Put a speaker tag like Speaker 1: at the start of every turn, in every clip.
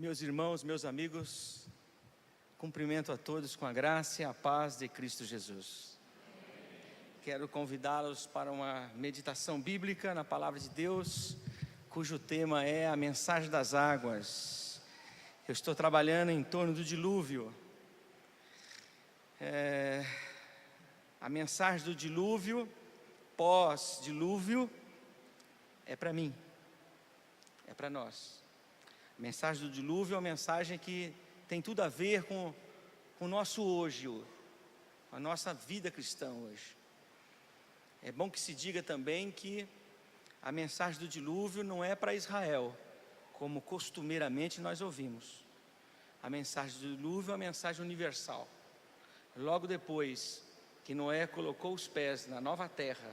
Speaker 1: Meus irmãos, meus amigos, cumprimento a todos com a graça e a paz de Cristo Jesus. Quero convidá-los para uma meditação bíblica na Palavra de Deus, cujo tema é a mensagem das águas. Eu estou trabalhando em torno do dilúvio. A mensagem do dilúvio, pós-dilúvio, é para mim, é para nós. A mensagem do dilúvio é uma mensagem que tem tudo a ver com o nosso hoje, com a nossa vida cristã hoje. É bom que se diga também que a mensagem do dilúvio não é para Israel, como costumeiramente nós ouvimos. A mensagem do dilúvio é uma mensagem universal. Logo depois que Noé colocou os pés na nova terra,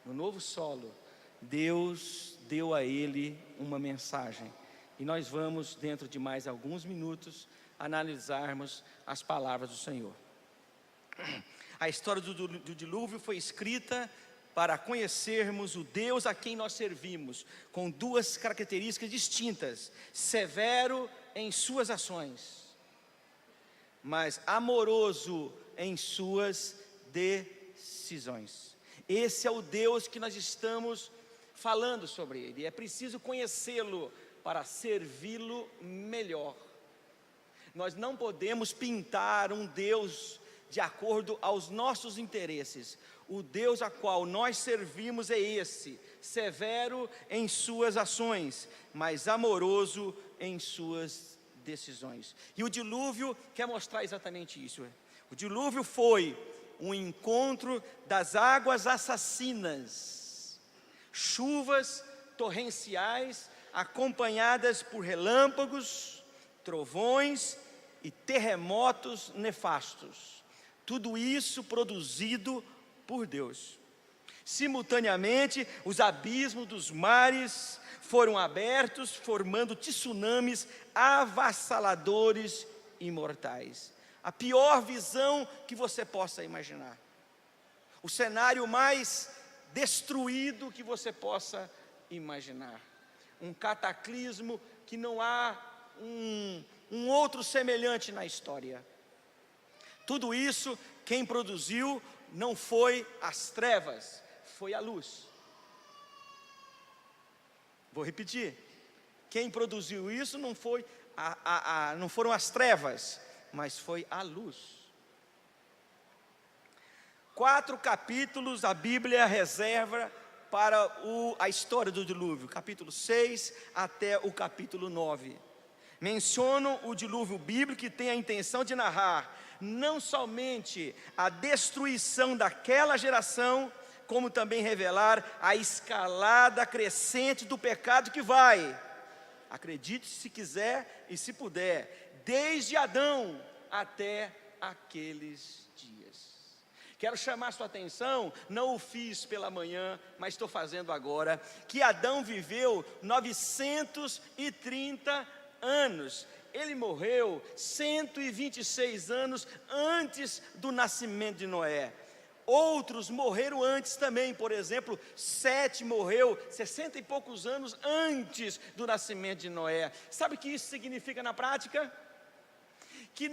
Speaker 1: no novo solo, Deus deu a ele uma mensagem. E nós vamos, dentro de mais alguns minutos, analisarmos as palavras do Senhor. A história do dilúvio foi escrita para conhecermos o Deus a quem nós servimos, com duas características distintas: severo em suas ações, mas amoroso em suas decisões. Esse é o Deus que nós estamos falando sobre ele. É preciso conhecê-lo para servi-lo melhor. Nós não podemos pintar um Deus de acordo aos nossos interesses. O Deus a qual nós servimos é esse: severo em suas ações, mas amoroso em suas decisões. E o dilúvio quer mostrar exatamente isso. O dilúvio foi um encontro das águas assassinas, chuvas torrenciais acompanhadas por relâmpagos, trovões e terremotos nefastos. Tudo isso produzido por Deus. Simultaneamente, os abismos dos mares foram abertos, formando tsunamis avassaladores e mortais. A pior visão que você possa imaginar. O cenário mais destruído que você possa imaginar. Um cataclismo que não há um outro semelhante na história. Tudo isso, quem produziu não foi as trevas, foi a luz. Vou repetir: quem produziu isso não foram as trevas, mas foi a luz. 4 capítulos a Bíblia reserva para a história do dilúvio, capítulo 6 até o capítulo 9. Mencionam o dilúvio bíblico, que tem a intenção de narrar não somente a destruição daquela geração, como também revelar a escalada crescente do pecado que vai, acredite se quiser e se puder, desde Adão até aqueles dias. Quero chamar sua atenção, não o fiz pela manhã, mas estou fazendo agora, que Adão viveu 930 anos. Ele morreu 126 anos antes do nascimento de Noé. Outros morreram antes também, por exemplo, Sete morreu 60 e poucos anos antes do nascimento de Noé. Sabe o que isso significa na prática? Que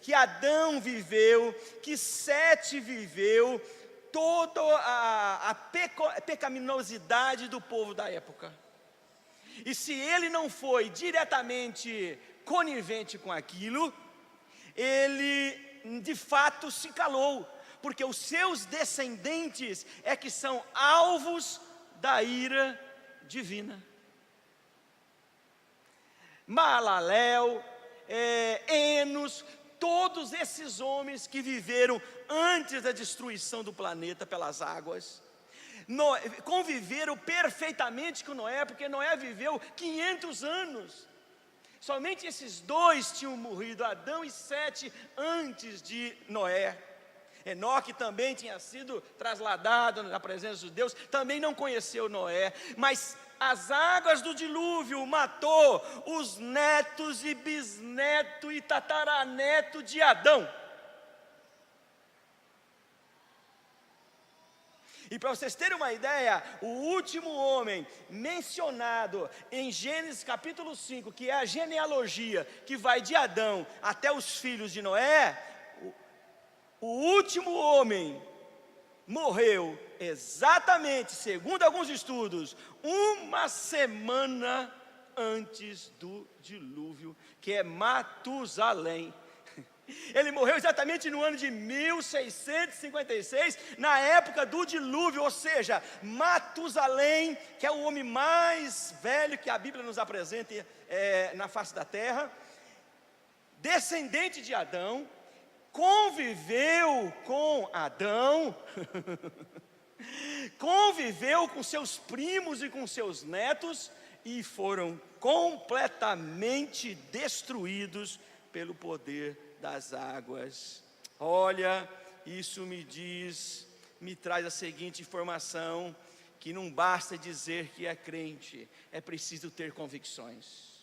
Speaker 1: que Adão viveu, que Sete viveu, toda a pecaminosidade do povo da época. E se ele não foi diretamente conivente com aquilo, ele de fato se calou, porque os seus descendentes é que são alvos da ira divina. Maalalel, Enos, todos esses homens que viveram antes da destruição do planeta pelas águas, conviveram perfeitamente com Noé, porque Noé viveu 500 anos. Somente esses dois tinham morrido, Adão e Sete, antes de Noé. Enoque também tinha sido trasladado na presença de Deus, também não conheceu Noé, mas as águas do dilúvio matou os netos e bisneto e tataraneto de Adão. E para vocês terem uma ideia, o último homem mencionado em Gênesis capítulo 5, que é a genealogia que vai de Adão até os filhos de Noé, o último homem morreu exatamente, segundo alguns estudos, uma semana antes do dilúvio, que é Matusalém. Ele morreu exatamente no ano de 1656, na época do dilúvio, ou seja, Matusalém, que é o homem mais velho que a Bíblia nos apresenta na face da terra, descendente de Adão, conviveu com Adão, conviveu com seus primos e com seus netos, e foram completamente destruídos pelo poder das águas. Olha, isso me traz a seguinte informação, que não basta dizer que é crente, é preciso ter convicções.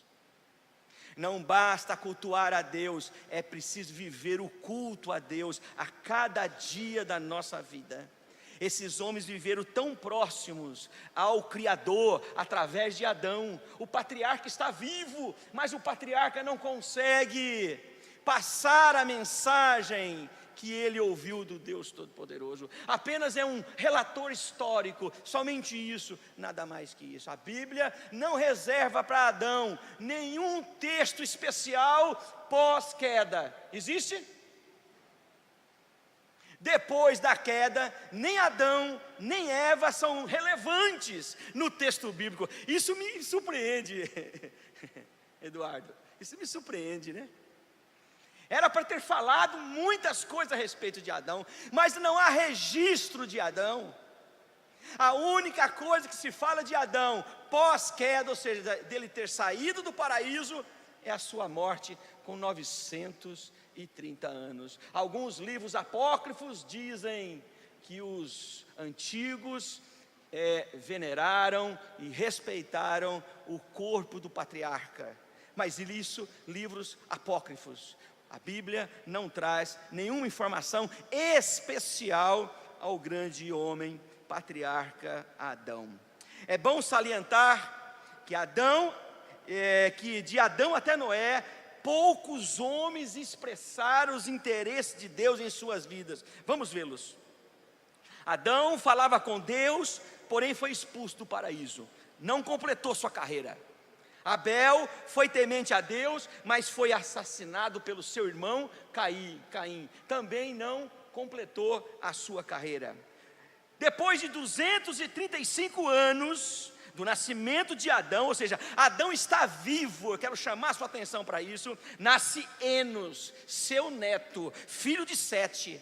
Speaker 1: Não basta cultuar a Deus, é preciso viver o culto a Deus a cada dia da nossa vida. Esses homens viveram tão próximos ao Criador, através de Adão. O patriarca está vivo, mas o patriarca não consegue passar a mensagem que ele ouviu do Deus Todo-Poderoso. Apenas é um relator histórico, somente isso, nada mais que isso. A Bíblia não reserva para Adão nenhum texto especial pós-queda. Existe? Depois da queda, nem Adão, nem Eva são relevantes no texto bíblico. Isso me surpreende, Eduardo, isso me surpreende, né? Era para ter falado muitas coisas a respeito de Adão, mas não há registro de Adão. A única coisa que se fala de Adão pós-queda, ou seja, dele ter saído do paraíso, é a sua morte com 930 anos. Alguns livros apócrifos dizem que os antigos veneraram e respeitaram o corpo do patriarca, mas isso, livros apócrifos. A Bíblia não traz nenhuma informação especial ao grande homem patriarca Adão. É bom salientar que que de Adão até Noé, poucos homens expressaram os interesses de Deus em suas vidas. Vamos vê-los. Adão falava com Deus, porém foi expulso do paraíso, não completou sua carreira. Abel foi temente a Deus, mas foi assassinado pelo seu irmão Caim, também não completou a sua carreira. Depois de 235 anos do nascimento de Adão, ou seja, Adão está vivo, eu quero chamar a sua atenção para isso, nasce Enos, seu neto, filho de Sete,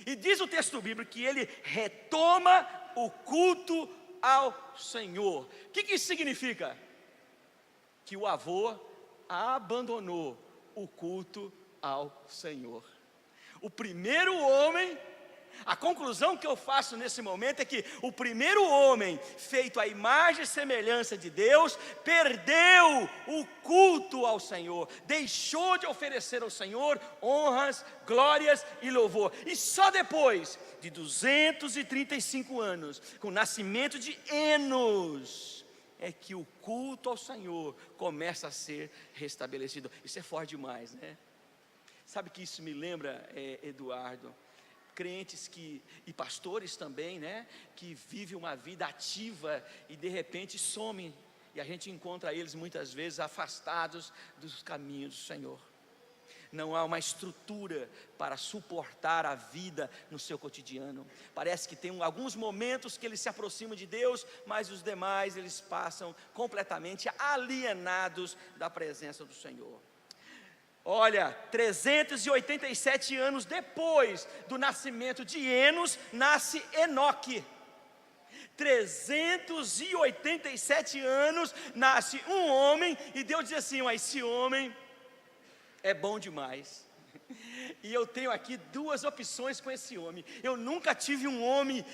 Speaker 1: e diz o texto bíblico que ele retoma o culto ao Senhor. O que isso significa? Que o avô abandonou o culto ao Senhor. O primeiro homem, a conclusão que eu faço nesse momento é que o primeiro homem, feito à imagem e semelhança de Deus, perdeu o culto ao Senhor, deixou de oferecer ao Senhor honras, glórias e louvor. E só depois de 235 anos, com o nascimento de Enos, é que o culto ao Senhor começa a ser restabelecido. Isso é forte demais, né? Sabe que isso me lembra, Eduardo? Crentes e pastores também, né? Que vivem uma vida ativa e de repente somem. E a gente encontra eles muitas vezes afastados dos caminhos do Senhor. Não há uma estrutura para suportar a vida no seu cotidiano. Parece que tem alguns momentos que eles se aproximam de Deus, mas os demais eles passam completamente alienados da presença do Senhor. Olha, 387 anos depois do nascimento de Enos, nasce Enoque. 387 anos, nasce um homem, e Deus diz assim: esse homem é bom demais. E eu tenho aqui duas opções com esse homem. Eu nunca tive um homem,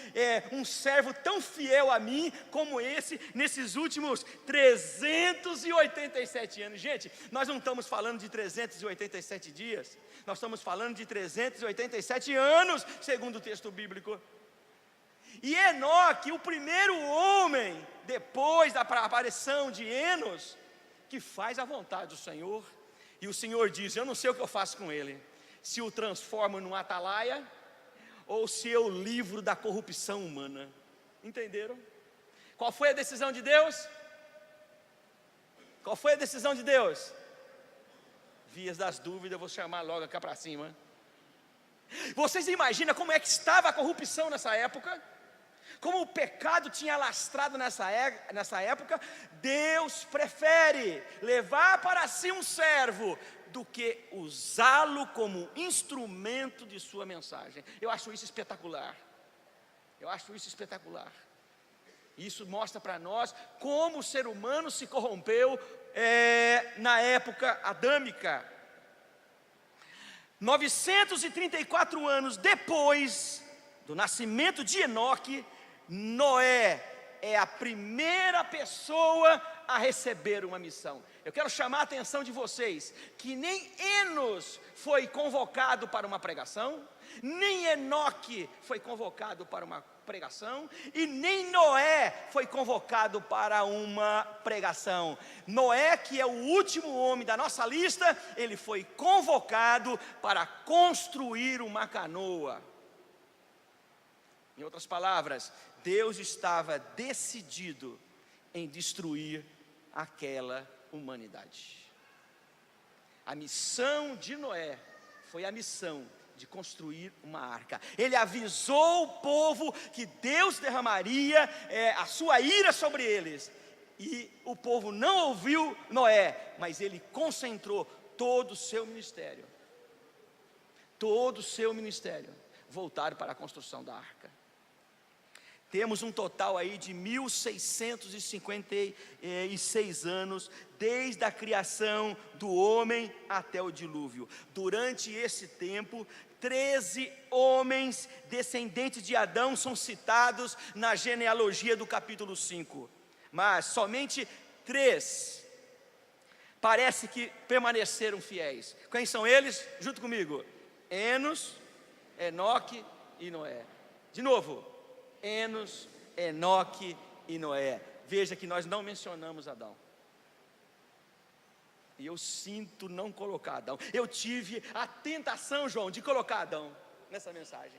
Speaker 1: um servo tão fiel a mim como esse, nesses últimos 387 anos. Gente, nós não estamos falando de 387 dias, nós estamos falando de 387 anos, segundo o texto bíblico. E Enoque, o primeiro homem, depois da aparição de Enos, que faz a vontade do Senhor. E o Senhor diz: eu não sei o que eu faço com ele, se o transformo num atalaia, ou se eu livro da corrupção humana. Entenderam? Qual foi a decisão de Deus? Qual foi a decisão de Deus? Vias das dúvidas, eu vou chamar logo cá para cima. Vocês imaginam como é que estava a corrupção nessa época? Como o pecado tinha alastrado nessa época? Deus prefere levar para si um servo do que usá-lo como instrumento de sua mensagem. Eu acho isso espetacular. Eu acho isso espetacular. Isso mostra para nós como o ser humano se corrompeu na época adâmica. 934 anos depois do nascimento de Enoque, Noé é a primeira pessoa a receber uma missão. Eu quero chamar a atenção de vocês, que nem Enos foi convocado para uma pregação, nem Enoque foi convocado para uma pregação, e nem Noé foi convocado para uma pregação. Noé, que é o último homem da nossa lista, ele foi convocado para construir uma canoa. Em outras palavras, Deus estava decidido em destruir aquela humanidade. A missão de Noé foi a missão de construir uma arca. Ele avisou o povo que Deus derramaria a sua ira sobre eles, e o povo não ouviu Noé, mas ele concentrou todo o seu ministério voltado para a construção da arca. Temos um total aí de 1656 anos, desde a criação do homem até o dilúvio. Durante esse tempo, 13 homens descendentes de Adão são citados na genealogia do capítulo 5. Mas somente 3 parece que permaneceram fiéis. Quem são eles? Junto comigo: Enos, Enoque e Noé. De novo: Enos, Enoque e Noé. Veja que nós não mencionamos Adão. E eu sinto não colocar Adão. Eu tive a tentação, João, de colocar Adão nessa mensagem.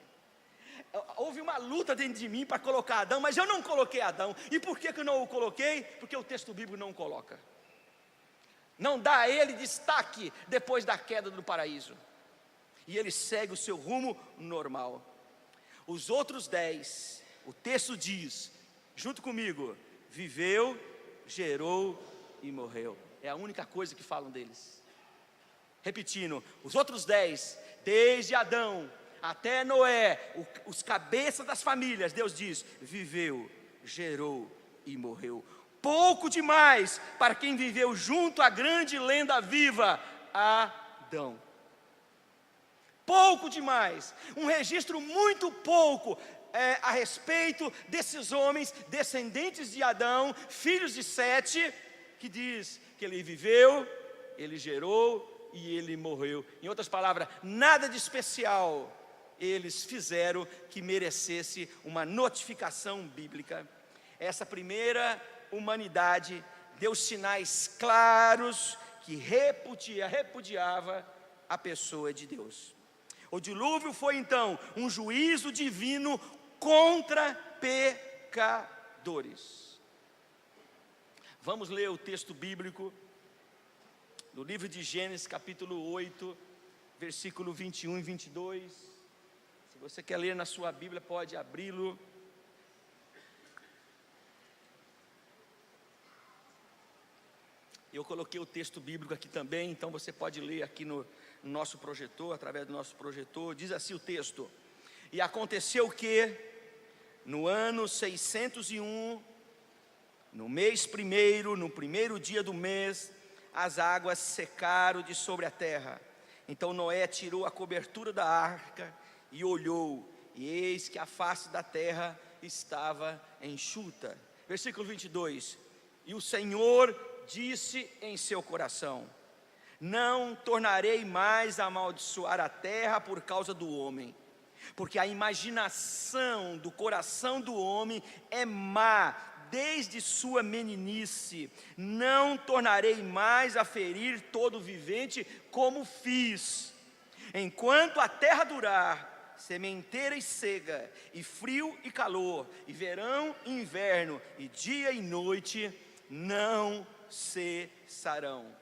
Speaker 1: Houve uma luta dentro de mim para colocar Adão, mas eu não coloquei Adão. E por que eu não o coloquei? Porque o texto bíblico não coloca. Não dá a ele destaque depois da queda do paraíso. E ele segue o seu rumo normal. Os outros 10, o texto diz, junto comigo: viveu, gerou e morreu. É a única coisa que falam deles. Repetindo, os outros 10, desde Adão até Noé, os cabeças das famílias, Deus diz: viveu, gerou e morreu. Pouco demais para quem viveu junto à grande lenda viva, Adão. Pouco demais, um registro muito pouco a respeito desses homens, descendentes de Adão, filhos de Sete, que diz que ele viveu, ele gerou e ele morreu. Em outras palavras, nada de especial eles fizeram que merecesse uma notificação bíblica. Essa primeira humanidade deu sinais claros que repudiava a pessoa de Deus. O dilúvio foi então um juízo divino contra pecadores. Vamos ler o texto bíblico do livro de Gênesis, capítulo 8, versículo 21 e 22. Se você quer ler na sua Bíblia, pode abri-lo. Eu coloquei o texto bíblico aqui também, então você pode ler aqui no nosso projetor, através do nosso projetor. Diz assim o texto: e aconteceu que, no ano 601, no mês primeiro, no primeiro dia do mês, as águas secaram de sobre a terra. Então Noé tirou a cobertura da arca e olhou, e eis que a face da terra estava enxuta. Versículo 22. E o Senhor disse em seu coração: não tornarei mais a amaldiçoar a terra por causa do homem, porque a imaginação do coração do homem é má desde sua meninice. Não tornarei mais a ferir todo vivente como fiz. Enquanto a terra durar, sementeira e cega, e frio e calor, e verão e inverno, e dia e noite, não cessarão.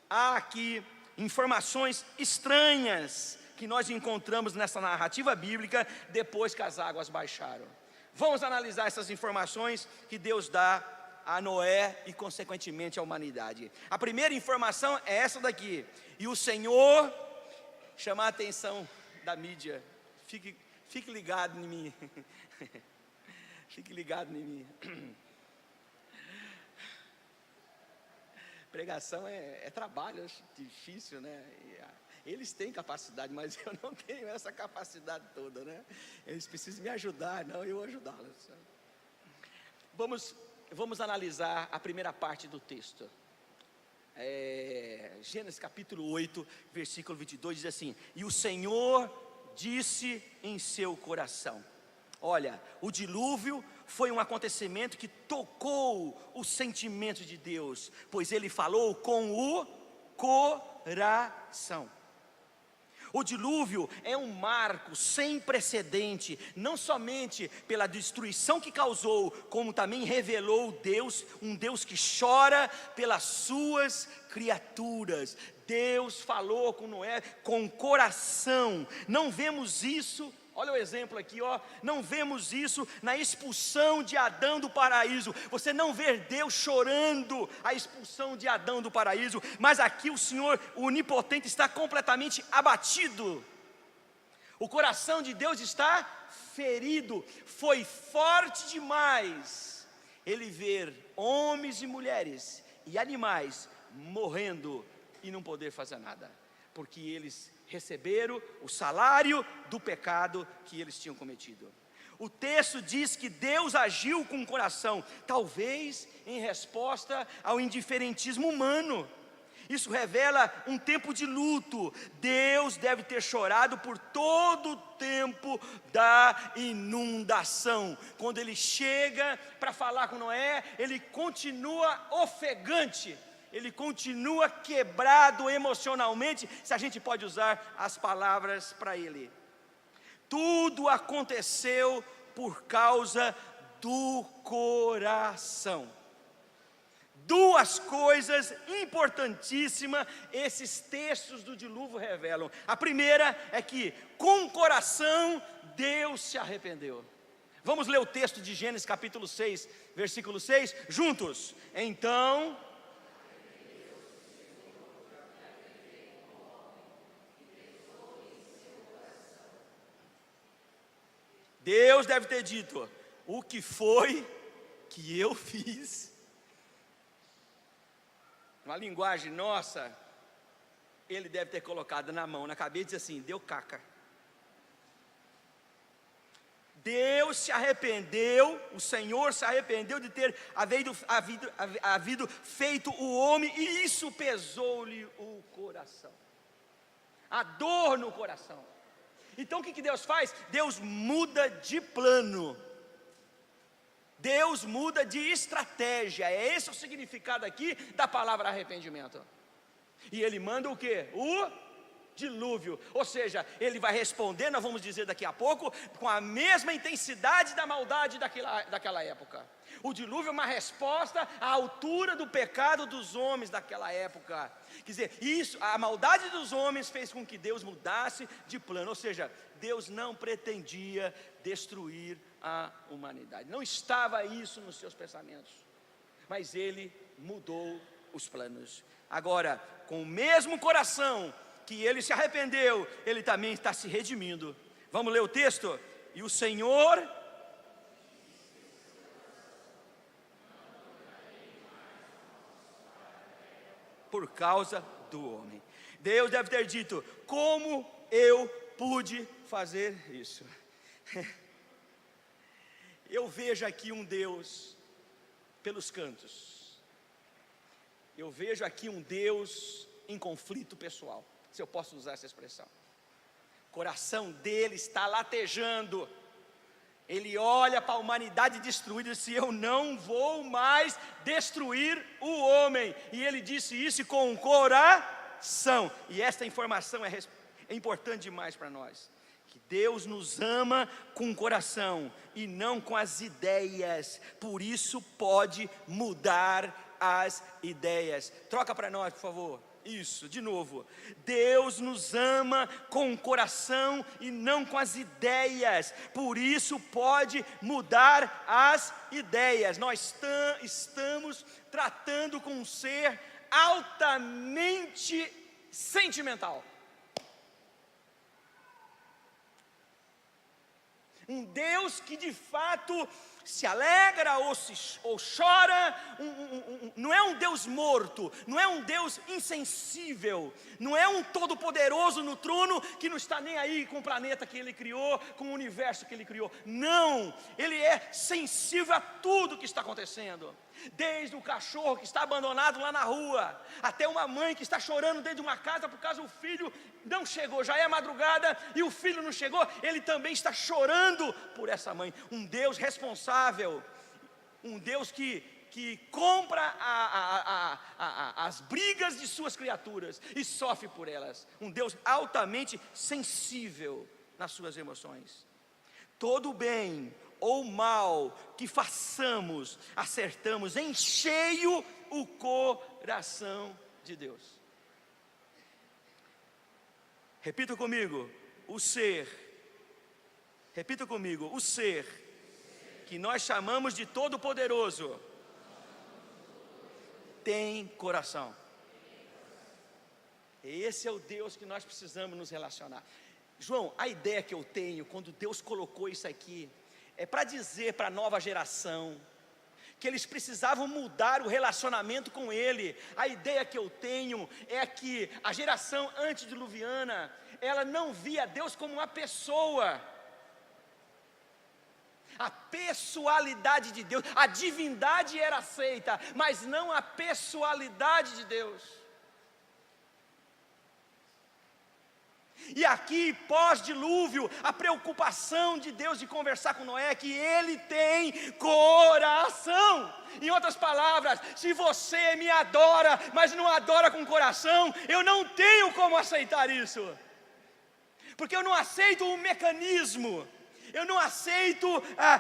Speaker 1: Há aqui informações estranhas que nós encontramos nessa narrativa bíblica depois que as águas baixaram. Vamos analisar essas informações que Deus dá a Noé e consequentemente à humanidade. A primeira informação é essa daqui: e o Senhor, chama a atenção da mídia, fique ligado em mim, fique ligado em mim. Pregação é trabalho, é difícil, né? Eles têm capacidade, mas eu não tenho essa capacidade toda, né? Eles precisam me ajudar, não eu ajudá-los. Vamos analisar a primeira parte do texto. Gênesis capítulo 8, versículo 22, diz assim: e o Senhor disse em seu coração. Olha, o dilúvio foi um acontecimento que tocou o sentimento de Deus, pois Ele falou com o coração. O dilúvio é um marco sem precedente, não somente pela destruição que causou, como também revelou Deus, um Deus que chora pelas suas criaturas. Deus falou com Noé com coração. Não vemos isso, olha o exemplo aqui, ó. Não vemos isso na expulsão de Adão do paraíso. Você não vê Deus chorando a expulsão de Adão do paraíso, mas aqui o Senhor, o onipotente, está completamente abatido. O coração de Deus está ferido. Foi forte demais Ele ver homens e mulheres e animais morrendo e não poder fazer nada, porque eles receberam o salário do pecado que eles tinham cometido. O texto diz que Deus agiu com o coração, talvez em resposta ao indiferentismo humano. Isso revela um tempo de luto. Deus deve ter chorado por todo o tempo da inundação. Quando Ele chega para falar com Noé, Ele continua ofegante, Ele continua quebrado emocionalmente, se a gente pode usar as palavras para Ele. Tudo aconteceu por causa do coração. Duas coisas importantíssimas esses textos do dilúvio revelam. A primeira é que com o coração Deus se arrependeu. Vamos ler o texto de Gênesis capítulo 6, versículo 6, juntos. Então Deus deve ter dito: o que foi que eu fiz? Uma linguagem nossa, Ele deve ter colocado na mão, na cabeça, e dizer assim: deu caca. Deus se arrependeu, o Senhor se arrependeu de ter havido feito o homem, e isso pesou-lhe o coração, a dor no coração. Então o que Deus faz? Deus muda de plano, Deus muda de estratégia. É esse o significado aqui da palavra arrependimento. E Ele manda o quê? O dilúvio. Ou seja, Ele vai responder, nós vamos dizer daqui a pouco, com a mesma intensidade da maldade daquela época. O dilúvio é uma resposta à altura do pecado dos homens daquela época. Quer dizer, a maldade dos homens fez com que Deus mudasse de plano. Ou seja, Deus não pretendia destruir a humanidade. Não estava isso nos seus pensamentos. Mas Ele mudou os planos. Agora, com o mesmo coração que Ele se arrependeu, Ele também está se redimindo. Vamos ler o texto? E o Senhor... por causa do homem. Deus deve ter dito: como eu pude fazer isso? Eu vejo aqui um Deus pelos cantos. Eu vejo aqui um Deus em conflito pessoal, se eu posso usar essa expressão. coração dele está latejando. Ele olha para a humanidade destruída e disse: eu não vou mais destruir o homem. E ele disse isso com o coração. E esta informação é importante demais para nós. Que Deus nos ama com o coração e não com as ideias. Por isso pode mudar as ideias. Troca para nós, por favor. Isso, de novo. Deus nos ama com o coração e não com as ideias. Por isso pode mudar as ideias. Nós estamos tratando com um ser altamente sentimental. Um Deus que de fato se alegra ou chora, não é um Deus morto, não é um Deus insensível, não é um todo-poderoso no trono que não está nem aí com o planeta que Ele criou, com o universo que Ele criou. Não, Ele é sensível a tudo que está acontecendo. Desde o cachorro que está abandonado lá na rua, até uma mãe que está chorando dentro de uma casa por causa do filho não chegou, já é madrugada e o filho não chegou, ele também está chorando por essa mãe. Um Deus responsável, um Deus que compra as brigas de suas criaturas e sofre por elas. Um Deus altamente sensível nas suas emoções. Todo bem ou mal que façamos, acertamos em cheio o coração de Deus. Repita comigo, o ser. Repita comigo, o ser que nós chamamos de Todo-Poderoso tem coração. Esse é o Deus que nós precisamos nos relacionar. João, a ideia que eu tenho quando Deus colocou isso aqui é para dizer para a nova geração que eles precisavam mudar o relacionamento com Ele. A ideia que eu tenho é que a geração antediluviana, ela não via Deus como uma pessoa. A pessoalidade de Deus, a divindade era aceita, mas não a pessoalidade de Deus. E aqui, pós-dilúvio, a preocupação de Deus de conversar com Noé é que ele tem coração. Em outras palavras, se você me adora, mas não adora com coração, eu não tenho como aceitar isso. Porque eu não aceito o mecanismo, eu não aceito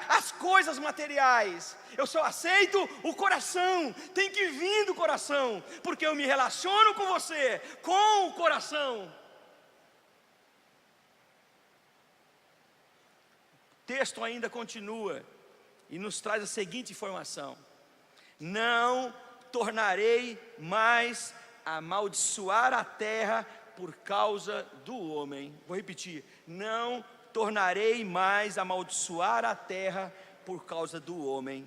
Speaker 1: as coisas materiais, eu só aceito o coração. Tem que vir do coração, porque eu me relaciono com você, com o coração. O texto ainda continua e nos traz a seguinte informação: não tornarei mais a amaldiçoar a terra por causa do homem. Vou repetir: não tornarei mais a amaldiçoar a terra por causa do homem.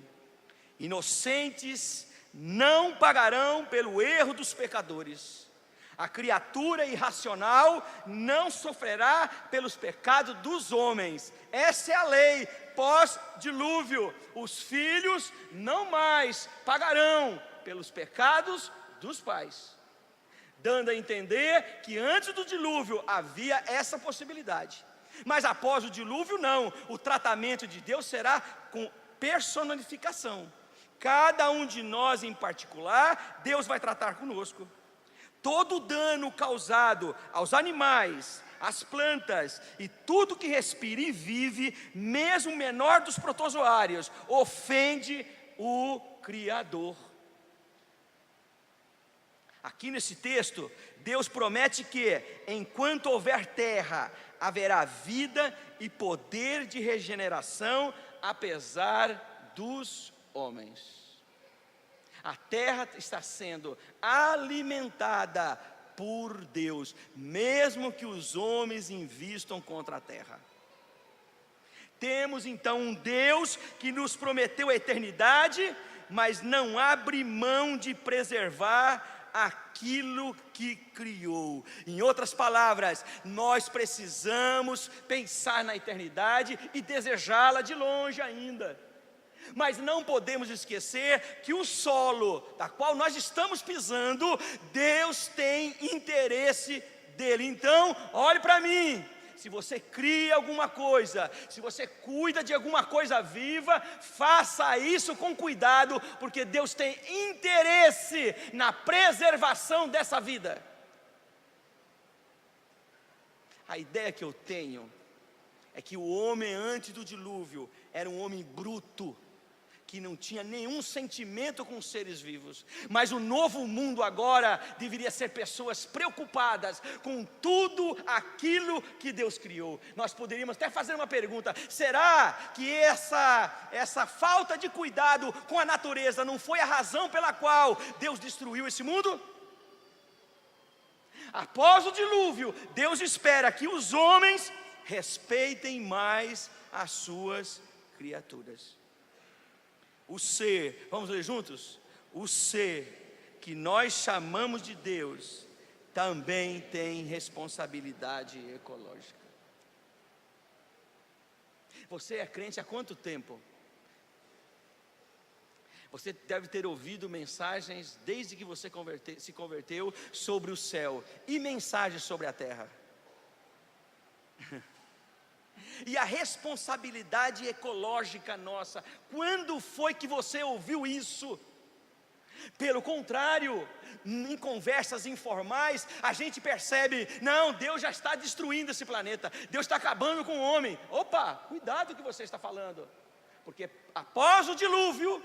Speaker 1: Inocentes não pagarão pelo erro dos pecadores. A criatura irracional não sofrerá pelos pecados dos homens. Essa é a lei pós-dilúvio. Os filhos não mais pagarão pelos pecados dos pais, dando a entender que antes do dilúvio havia essa possibilidade, mas após o dilúvio não. O tratamento de Deus será com personificação. Cada um de nós em particular, Deus vai tratar conosco. Todo dano causado aos animais, às plantas e tudo que respira e vive, mesmo o menor dos protozoários, ofende o Criador. Aqui nesse texto, Deus promete que, enquanto houver terra, haverá vida e poder de regeneração, apesar dos homens. A terra está sendo alimentada por Deus, mesmo que os homens invistam contra a terra. Temos então um Deus que nos prometeu a eternidade, mas não abre mão de preservar aquilo que criou. Em outras palavras, nós precisamos pensar na eternidade e desejá-la de longe ainda. Mas não podemos esquecer que o solo da qual nós estamos pisando, Deus tem interesse dele. Então, olhe para mim. se você cria alguma coisa, se você cuida de alguma coisa viva, faça isso com cuidado, porque Deus tem interesse na preservação dessa vida. A ideia que eu tenho é que o homem antes do dilúvio era um homem bruto, que não tinha nenhum sentimento com os seres vivos, mas o novo mundo agora deveria ser pessoas preocupadas com tudo aquilo que Deus criou. Nós poderíamos até fazer uma pergunta: será que essa falta de cuidado com a natureza não foi a razão pela qual Deus destruiu esse mundo? Após o dilúvio, Deus espera que os homens respeitem mais as suas criaturas. O ser, vamos ler juntos? O ser que nós chamamos de Deus também tem responsabilidade ecológica. Você é crente há quanto tempo? Você deve ter ouvido mensagens desde que você se converteu sobre o céu e mensagens sobre a terra. E a responsabilidade ecológica nossa, quando foi que você ouviu isso? Pelo contrário, em conversas informais, a gente percebe: não, Deus já está destruindo esse planeta, Deus está acabando com o homem. Opa, cuidado com o que você está falando, porque após o dilúvio,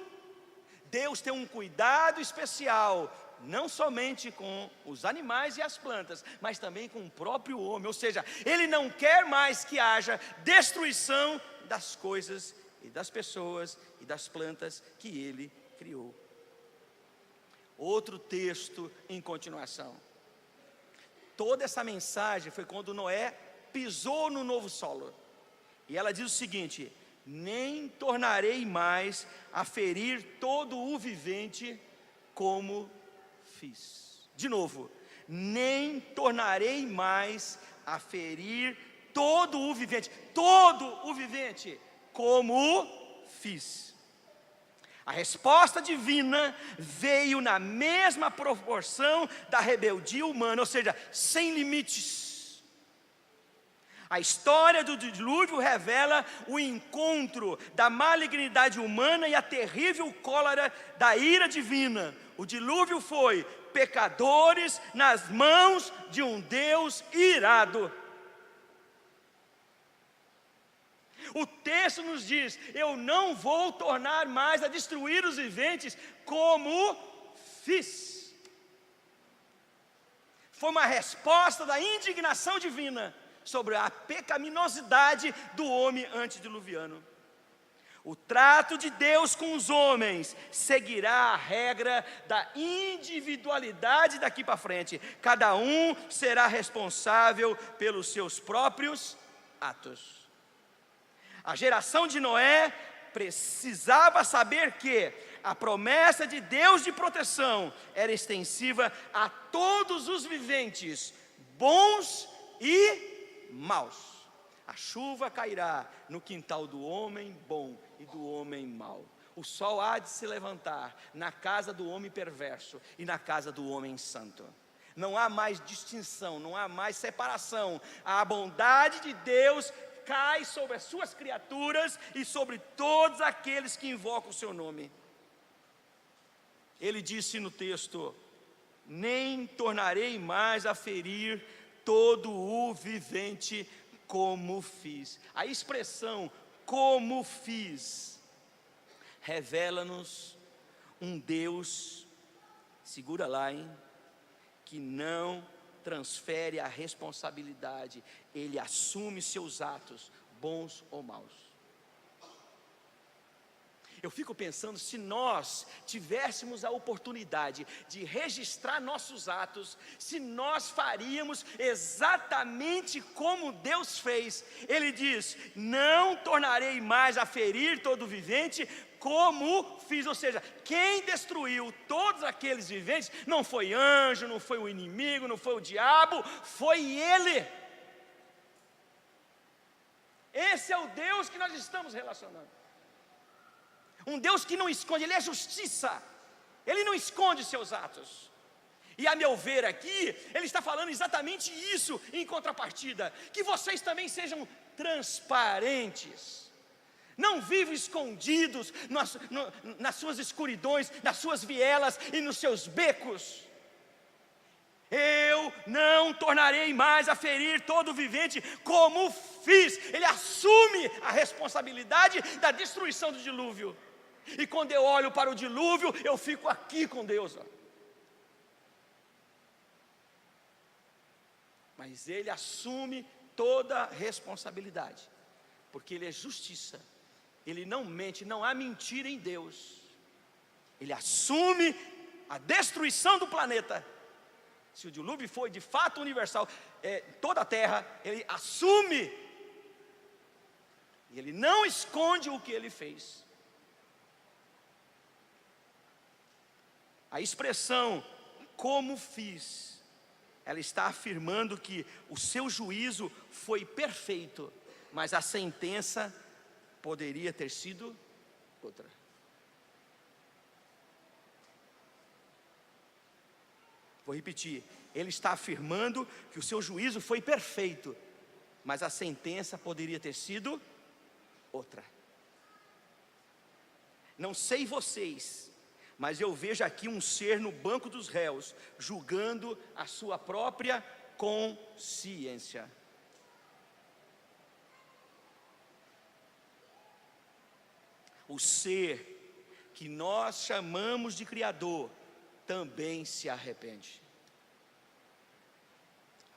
Speaker 1: Deus tem um cuidado especial, não somente com os animais e as plantas, mas também com o próprio homem. Ou seja, Ele não quer mais que haja destruição das coisas e das pessoas e das plantas que Ele criou. Outro texto em continuação. Toda essa mensagem foi quando Noé pisou no novo solo. E ela diz o seguinte: nem tornarei mais a ferir todo o vivente como fiz. De novo, nem tornarei mais a ferir todo o vivente como fiz. A resposta divina veio na mesma proporção da rebeldia humana, ou seja, sem limites. A história do dilúvio revela o encontro da malignidade humana e a terrível cólera da ira divina. O dilúvio foi pecadores nas mãos de um Deus irado. O texto nos diz: eu não vou tornar mais a destruir os viventes como fiz. Foi uma resposta da indignação divina sobre a pecaminosidade do homem antediluviano. O trato de Deus com os homens seguirá a regra da individualidade daqui para frente. Cada um será responsável pelos seus próprios atos. A geração de Noé precisava saber que a promessa de Deus de proteção era extensiva a todos os viventes, bons e maus. A chuva cairá no quintal do homem bom e do homem mau. O sol há de se levantar na casa do homem perverso e na casa do homem santo. Não há mais distinção, não há mais separação. A bondade de Deus cai sobre as suas criaturas e sobre todos aqueles que invocam o seu nome. Ele disse no texto: nem tornarei mais a ferir todo o vivente como fiz. A expressão como fiz revela-nos um Deus, segura lá, que não transfere a responsabilidade, Ele assume seus atos, bons ou maus. Eu fico pensando, se nós tivéssemos a oportunidade de registrar nossos atos, se nós faríamos exatamente como Deus fez. Ele diz: não tornarei mais a ferir todo vivente como fiz. Ou seja, quem destruiu todos aqueles viventes não foi anjo, não foi o inimigo, não foi o diabo, foi Ele. Esse é o Deus que nós estamos relacionando. Um Deus que não esconde, Ele é justiça, Ele não esconde seus atos. E a meu ver aqui, ele está falando exatamente isso em contrapartida, que vocês também sejam transparentes, não vivam escondidos nas suas escuridões, nas suas vielas e nos seus becos. Eu não tornarei mais a ferir todo vivente como fiz. Ele assume a responsabilidade da destruição do dilúvio. E quando eu olho para o dilúvio, eu fico aqui com Deus, ó. Mas ele assume toda a responsabilidade, porque ele é justiça, ele não mente, não há mentira em Deus. Ele assume a destruição do planeta. Se o dilúvio foi de fato universal, toda a terra, ele assume, e ele não esconde o que ele fez. A expressão como fiz, ela está afirmando que o seu juízo foi perfeito, mas a sentença poderia ter sido outra. Vou repetir, ele está afirmando que o seu juízo foi perfeito, mas a sentença poderia ter sido outra. Não sei vocês, mas eu vejo aqui um ser no banco dos réus, julgando a sua própria consciência. O ser que nós chamamos de Criador também se arrepende.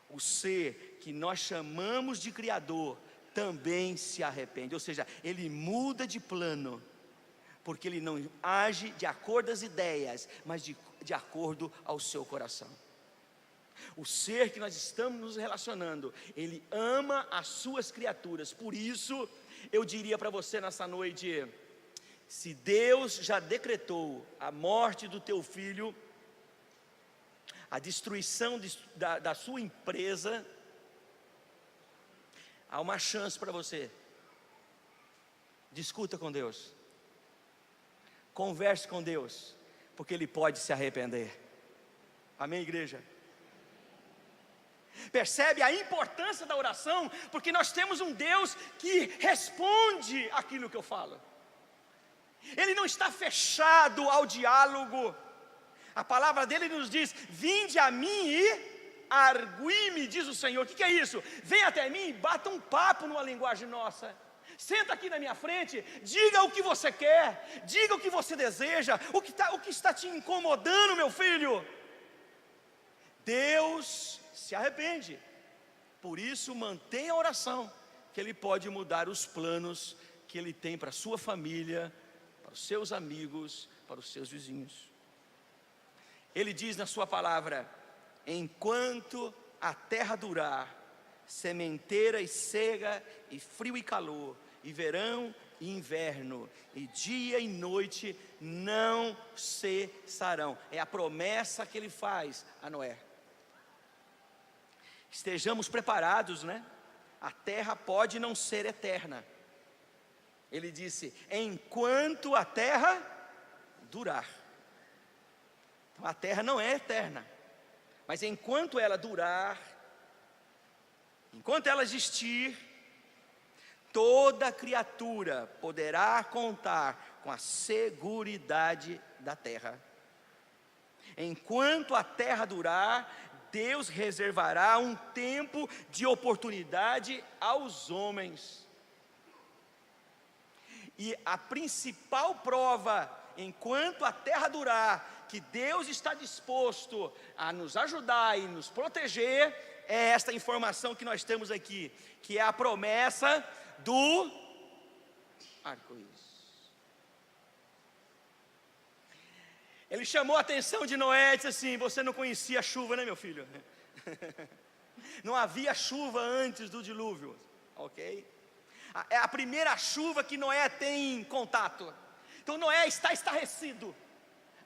Speaker 1: O ser que nós chamamos de Criador também se arrepende, ou seja, ele muda de plano, porque ele não age de acordo às ideias, mas de acordo ao seu coração. O ser que nós estamos nos relacionando, ele ama as suas criaturas. Por isso, eu diria para você nessa noite, se Deus já decretou a morte do teu filho, a destruição da sua empresa, há uma chance para você. Discuta com Deus, converse com Deus, porque Ele pode se arrepender. Amém, igreja? Percebe a importância da oração? Porque nós temos um Deus que responde aquilo que eu falo. Ele não está fechado ao diálogo. A palavra dele nos diz: vinde a mim e argui-me, diz o Senhor. O que é isso? Vem até mim e bata um papo numa linguagem nossa. Senta aqui na minha frente, diga o que você quer, diga o que você deseja, o que está te incomodando, meu filho. Deus se arrepende, por isso mantenha a oração, que Ele pode mudar os planos que Ele tem para a sua família, para os seus amigos, para os seus vizinhos. Ele diz na sua palavra: enquanto a terra durar, sementeira e cega, e frio e calor, e verão e inverno, e dia e noite não cessarão. É a promessa que Ele faz a Noé. Estejamos preparados, né? A terra pode não ser eterna. Ele disse: enquanto a terra durar. Então a terra não é eterna, mas enquanto ela durar, enquanto ela existir, toda criatura poderá contar com a seguridade da terra. Enquanto a terra durar, Deus reservará um tempo de oportunidade aos homens. E a principal prova, enquanto a terra durar, que Deus está disposto a nos ajudar e nos proteger, é esta informação que nós temos aqui, que é a promessa do arco-íris. Ele chamou a atenção de Noé e disse assim: você não conhecia a chuva, né, meu filho? Não havia chuva antes do dilúvio, ok? É a primeira chuva que Noé tem contato. Então Noé está estarrecido.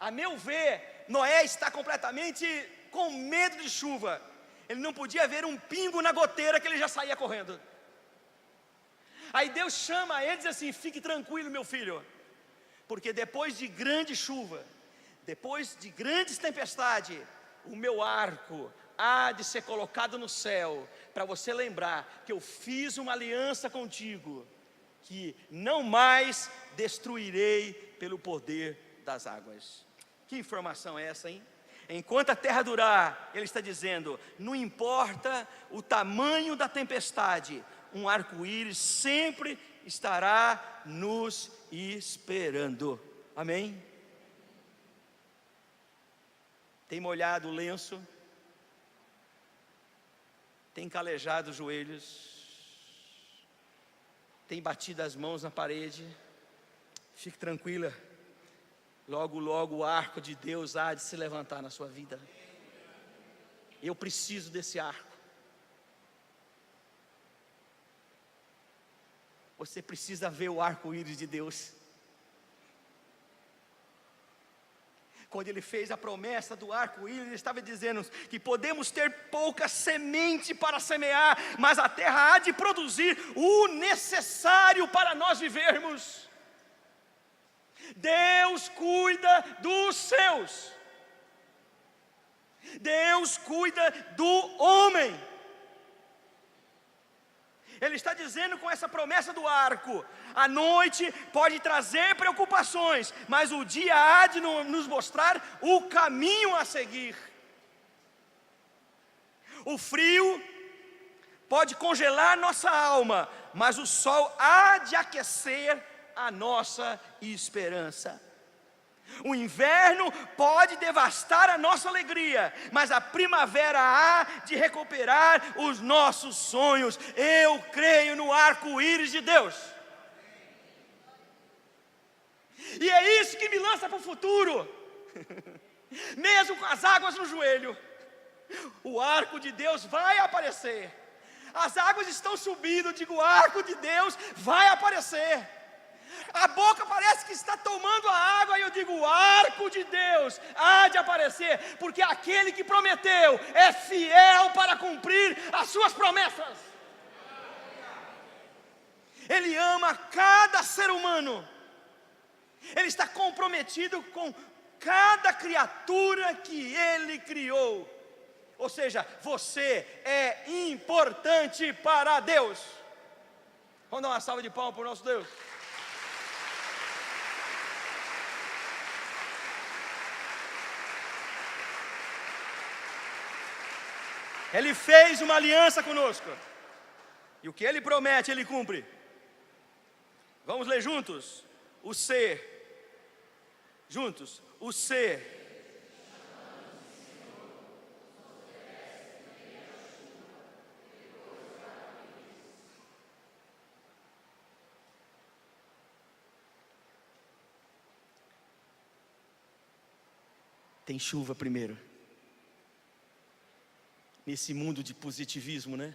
Speaker 1: A meu ver, Noé está completamente com medo de chuva. Ele não podia ver um pingo na goteira que ele já saía correndo. Aí Deus chama ele e diz assim: fique tranquilo, meu filho, porque depois de grande chuva, depois de grandes tempestades, o meu arco há de ser colocado no céu, para você lembrar que eu fiz uma aliança contigo, que não mais destruirei pelo poder das águas. Que informação é essa, hein? Enquanto a terra durar, ele está dizendo, não importa o tamanho da tempestade, um arco-íris sempre estará nos esperando. Amém? Tem molhado o lenço, tem calejado os joelhos, tem batido as mãos na parede. Fique tranquila, logo logo o arco de Deus há de se levantar na sua vida. Eu preciso desse arco. Você precisa ver o arco-íris de Deus. Quando ele fez a promessa do arco-íris, ele estava dizendo que podemos ter pouca semente para semear, mas a terra há de produzir o necessário para nós vivermos. Deus cuida dos seus. Deus cuida do homem. Ele está dizendo com essa promessa do arco, a noite pode trazer preocupações, mas o dia há de nos mostrar o caminho a seguir. O frio pode congelar nossa alma, mas o sol há de aquecer a nossa esperança. O inverno pode devastar a nossa alegria, mas a primavera há de recuperar os nossos sonhos. Eu creio no arco-íris de Deus. E é isso que me lança para o futuro. Mesmo com as águas no joelho, o arco de Deus vai aparecer. As águas estão subindo, eu digo, o arco de Deus vai aparecer. A boca parece que está tomando a água, e eu digo, o arco de Deus há de aparecer, porque aquele que prometeu é fiel para cumprir as suas promessas. Ele ama cada ser humano, ele está comprometido com cada criatura que ele criou. Ou seja, você é importante para Deus. Vamos dar uma salva de palmas para o nosso Deus. Ele fez uma aliança conosco, e o que Ele promete, Ele cumpre. Vamos ler juntos? O ser, juntos, o ser. Tem chuva primeiro. Nesse mundo de positivismo, né?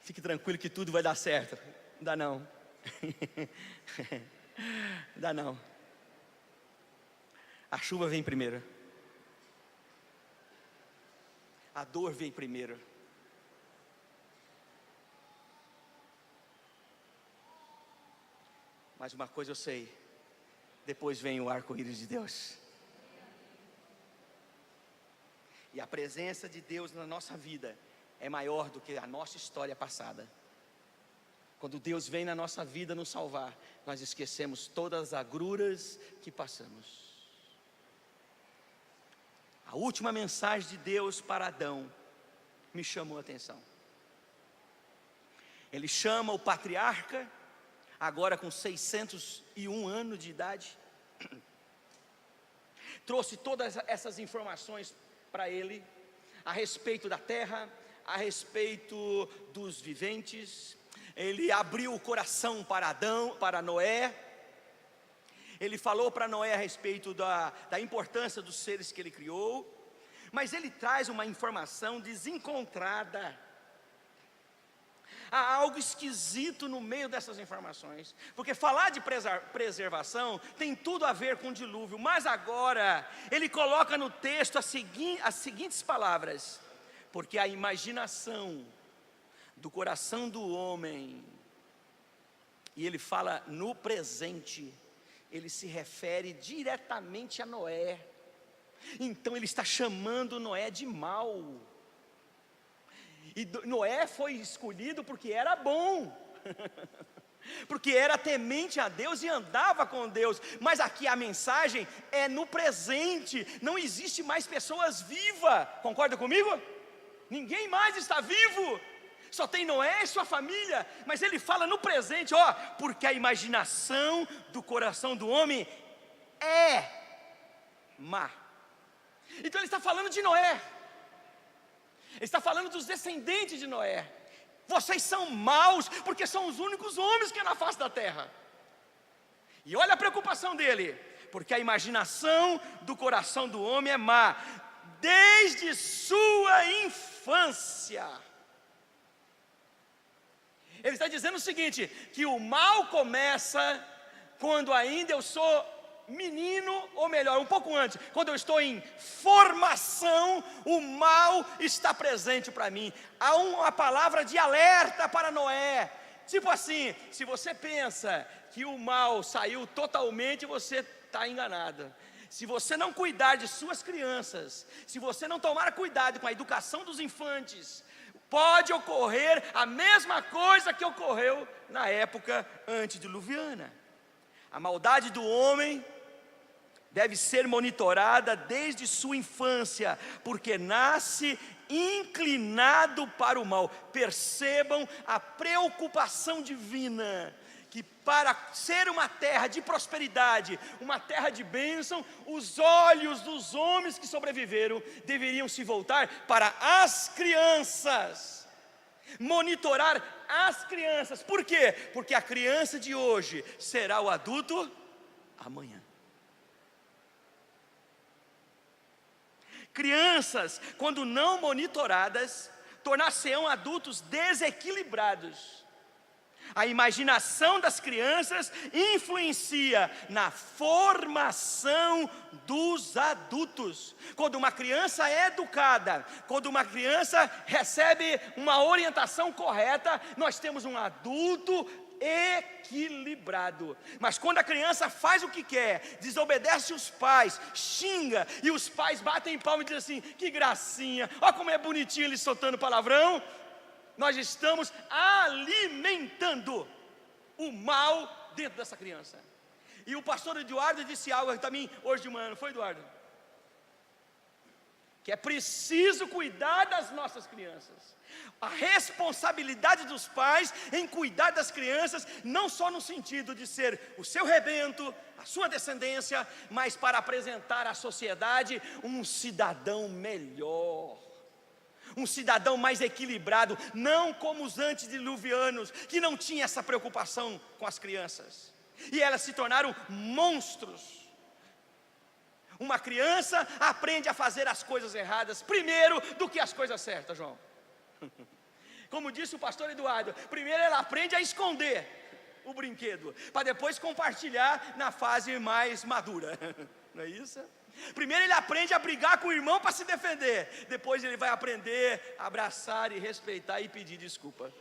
Speaker 1: Fique tranquilo que tudo vai dar certo. Não dá não. Não dá não. A chuva vem primeiro. A dor vem primeiro. Mas uma coisa eu sei. Depois vem o arco-íris de Deus. E a presença de Deus na nossa vida é maior do que a nossa história passada. Quando Deus vem na nossa vida nos salvar, nós esquecemos todas as agruras que passamos. A última mensagem de Deus para Adão me chamou a atenção. Ele chama o patriarca, agora com 601 anos de idade, trouxe todas essas informações para ele, a respeito da terra, a respeito dos viventes. Ele abriu o coração para Adão, para Noé. Ele falou para Noé a respeito da importância dos seres que ele criou. Mas ele traz uma informação desencontrada. Há algo esquisito no meio dessas informações, porque falar de preservação tem tudo a ver com o dilúvio, mas agora ele coloca no texto as seguintes palavras: porque a imaginação do coração do homem, e ele fala no presente, ele se refere diretamente a Noé. Então ele está chamando Noé de mau. E Noé foi escolhido porque era bom, porque era temente a Deus e andava com Deus. Mas aqui a mensagem é no presente, não existe mais pessoas vivas, concorda comigo? Ninguém mais está vivo, só tem Noé e sua família. Mas ele fala no presente, ó, porque a imaginação do coração do homem é má. Então ele está falando de Noé, ele está falando dos descendentes de Noé. Vocês são maus, porque são os únicos homens que há na face da terra. E olha a preocupação dele, porque a imaginação do coração do homem é má, desde sua infância. Ele está dizendo o seguinte, que o mal começa quando ainda eu sou menino, ou melhor, um pouco antes, quando eu estou em formação, o mal está presente para mim. Há uma palavra de alerta para Noé, tipo assim, se você pensa que o mal saiu totalmente, você está enganado. Se você não cuidar de suas crianças, se você não tomar cuidado com a educação dos infantes, pode ocorrer a mesma coisa que ocorreu na época antediluviana. A maldade do homem deve ser monitorada desde sua infância, porque nasce inclinado para o mal. Percebam a preocupação divina, que para ser uma terra de prosperidade, uma terra de bênção, os olhos dos homens que sobreviveram deveriam se voltar para as crianças, monitorar as crianças. Por quê? Porque a criança de hoje será o adulto amanhã. Crianças, quando não monitoradas, tornar-se-ão adultos desequilibrados. A imaginação das crianças influencia na formação dos adultos. Quando uma criança é educada, quando uma criança recebe uma orientação correta, nós temos um adulto equilibrado. Mas quando a criança faz o que quer, desobedece os pais, xinga, e os pais batem em palma e dizem assim, que gracinha, olha como é bonitinho ele soltando palavrão, nós estamos alimentando o mal dentro dessa criança. E o pastor Eduardo disse algo também hoje de manhã, não foi, Eduardo? Que é preciso cuidar das nossas crianças. A responsabilidade dos pais em cuidar das crianças, não só no sentido de ser o seu rebento, a sua descendência, mas para apresentar à sociedade um cidadão melhor, um cidadão mais equilibrado, não como os antediluvianos, que não tinham essa preocupação com as crianças, e elas se tornaram monstros. Uma criança aprende a fazer as coisas erradas primeiro do que as coisas certas, João. Como disse o pastor Eduardo, primeiro ela aprende a esconder o brinquedo, para depois compartilhar na fase mais madura, não é isso? Primeiro ele aprende a brigar com o irmão para se defender, depois ele vai aprender a abraçar e respeitar e pedir desculpa.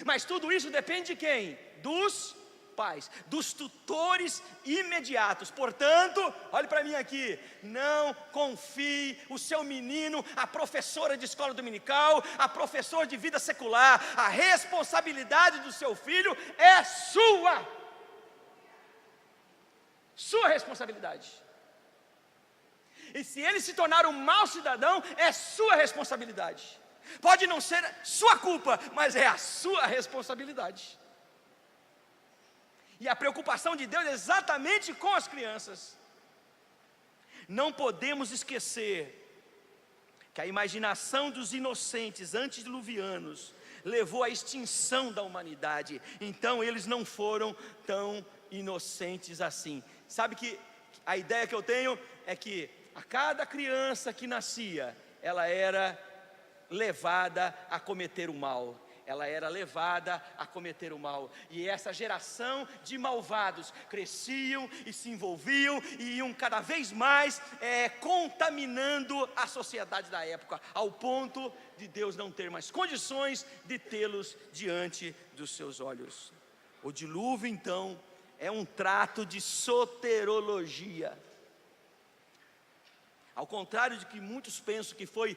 Speaker 1: Mas tudo isso depende de quem? Dos pais, dos tutores imediatos. Portanto, olhe para mim aqui, não confie o seu menino à professora de escola dominical, a professor de vida secular. A responsabilidade do seu filho é sua responsabilidade. E se ele se tornar um mau cidadão, é sua responsabilidade. Pode não ser sua culpa, mas é a sua responsabilidade. E a preocupação de Deus é exatamente com as crianças. Não podemos esquecer que a imaginação dos inocentes antediluvianos levou à extinção da humanidade. Então eles não foram tão inocentes assim. Sabe que a ideia que eu tenho é que a cada criança que nascia, ela era levada a cometer o mal. Ela era levada a cometer o mal. E essa geração de malvados cresciam e se envolviam e iam cada vez mais contaminando a sociedade da época, ao ponto de Deus não ter mais condições de tê-los diante dos seus olhos. O dilúvio, então, é um trato de soterologia. Ao contrário de que muitos pensam que foi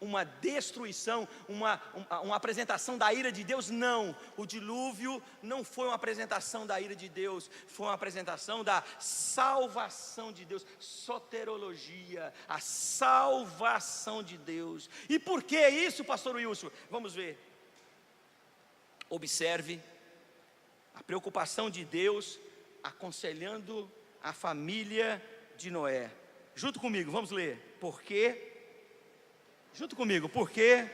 Speaker 1: uma destruição, uma apresentação da ira de Deus, não. O dilúvio não foi uma apresentação da ira de Deus, foi uma apresentação da salvação de Deus, soterologia, a salvação de Deus. E por que isso, pastor Wilson? Vamos ver. Observe a preocupação de Deus aconselhando a família de Noé. Junto comigo, vamos ler. Por quê? Junto comigo, porque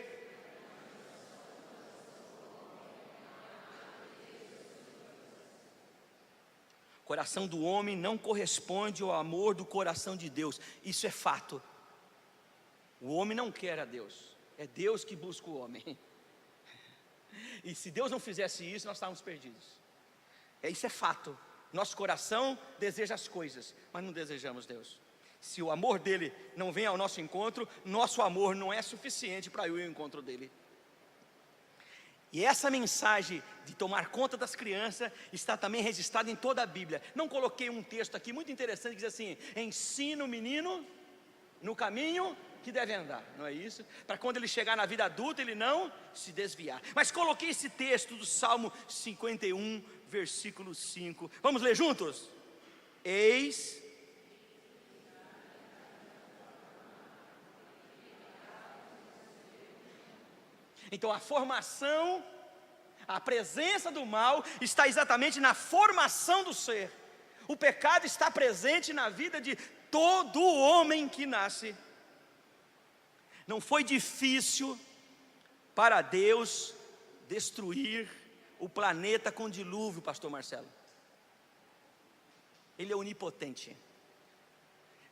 Speaker 1: o coração do homem não corresponde ao amor do coração de Deus. Isso é fato. O homem não quer a Deus, é Deus que busca o homem. E se Deus não fizesse isso, nós estávamos perdidos. Isso é fato. Nosso coração deseja as coisas, mas não desejamos Deus. Se o amor dele não vem ao nosso encontro, nosso amor não é suficiente para ir ao encontro dele. E essa mensagem de tomar conta das crianças está também registrada em toda a Bíblia. Não coloquei um texto aqui muito interessante que diz assim: ensina o menino no caminho que deve andar, não é isso? Para quando ele chegar na vida adulta ele não se desviar. Mas coloquei esse texto do Salmo 51, versículo 5. Vamos ler juntos? Eis então a formação, a presença do mal está exatamente na formação do ser. O pecado está presente na vida de todo homem que nasce. Não foi difícil para Deus destruir o planeta com dilúvio, pastor Marcelo. Ele é onipotente.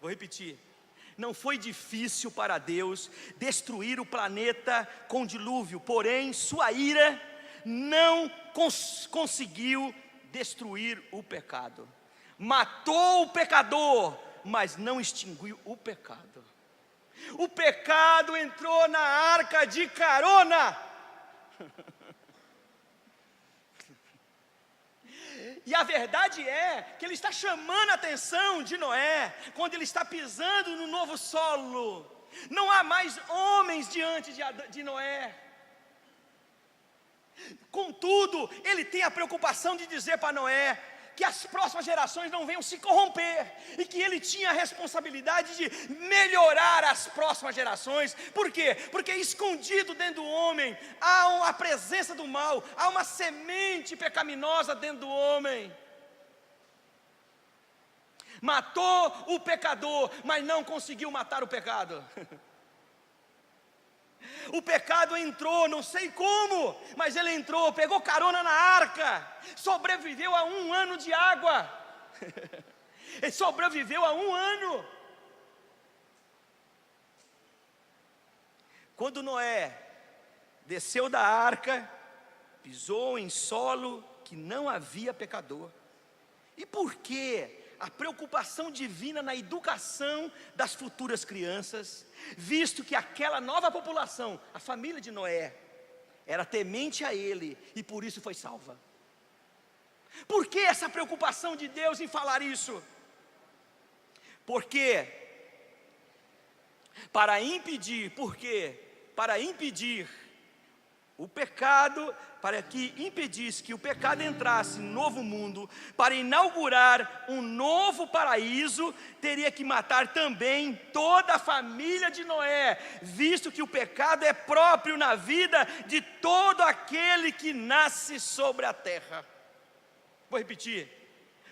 Speaker 1: Vou repetir. Não foi difícil para Deus destruir o planeta com dilúvio, porém sua ira não conseguiu destruir o pecado. Matou o pecador, mas não extinguiu o pecado. O pecado entrou na arca de carona. E a verdade é que ele está chamando a atenção de Noé, quando ele está pisando no novo solo. Não há mais homens diante de Noé. Contudo, ele tem a preocupação de dizer para Noé que as próximas gerações não venham se corromper, e que ele tinha a responsabilidade de melhorar as próximas gerações. Por quê? Porque escondido dentro do homem há a presença do mal, há uma semente pecaminosa dentro do homem. Matou o pecador, mas não conseguiu matar o pecado. O pecado entrou, não sei como, mas ele entrou, pegou carona na arca, sobreviveu a 1 ano de água. Ele sobreviveu a 1 ano. Quando Noé desceu da arca, pisou em solo que não havia pecador. E por quê? A preocupação divina na educação das futuras crianças, visto que aquela nova população, a família de Noé, era temente a ele e por isso foi salva. Por que essa preocupação de Deus em falar isso? Porque para impedir o pecado, para que impedisse que o pecado entrasse no novo mundo, para inaugurar um novo paraíso, teria que matar também toda a família de Noé, visto que o pecado é próprio na vida de todo aquele que nasce sobre a terra. Vou repetir.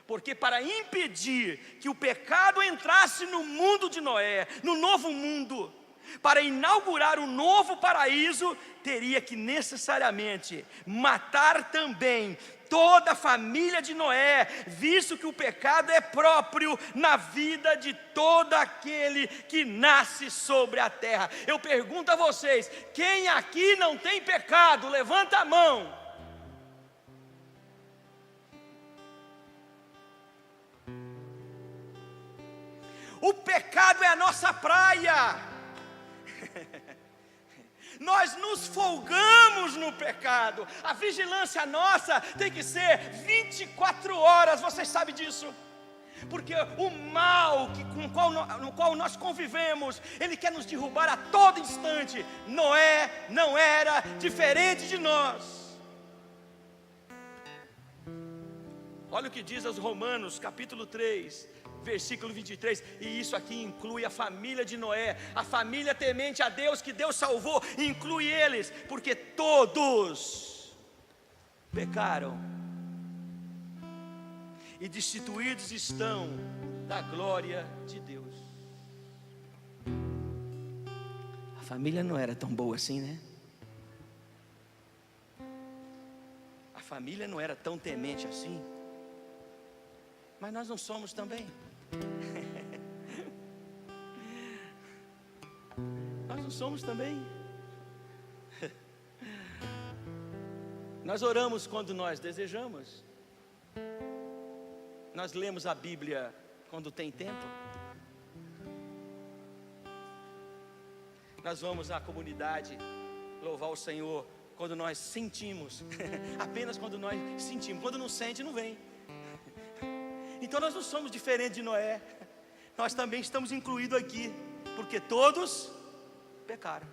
Speaker 1: Porque para impedir que o pecado entrasse no mundo de Noé, no novo mundo, para inaugurar um novo paraíso, teria que necessariamente matar também toda a família de Noé, visto que o pecado é próprio na vida de todo aquele que nasce sobre a terra. Eu pergunto a vocês, quem aqui não tem pecado? Levanta a mão. O pecado é a nossa praia. Nós nos folgamos no pecado. A vigilância nossa tem que ser 24 horas, vocês sabem disso. porque o mal no qual nós convivemos, ele quer nos derrubar a todo instante. Noé não era diferente de nós. Olha o que diz aos Romanos, capítulo 3, versículo 23, e isso aqui inclui a família de Noé, a família temente a Deus, que Deus salvou, inclui eles, porque todos pecaram e destituídos estão da glória de Deus. A família não era tão boa assim, né? A família não era tão temente assim. Mas nós não somos também. Nós não somos também. Nós oramos quando nós desejamos. Nós lemos a Bíblia quando tem tempo. Nós vamos à comunidade louvar o Senhor quando nós sentimos. Apenas quando nós sentimos. Quando não sente, não vem. Então nós não somos diferentes de Noé. Nós também estamos incluídos aqui, porque todos pecaram.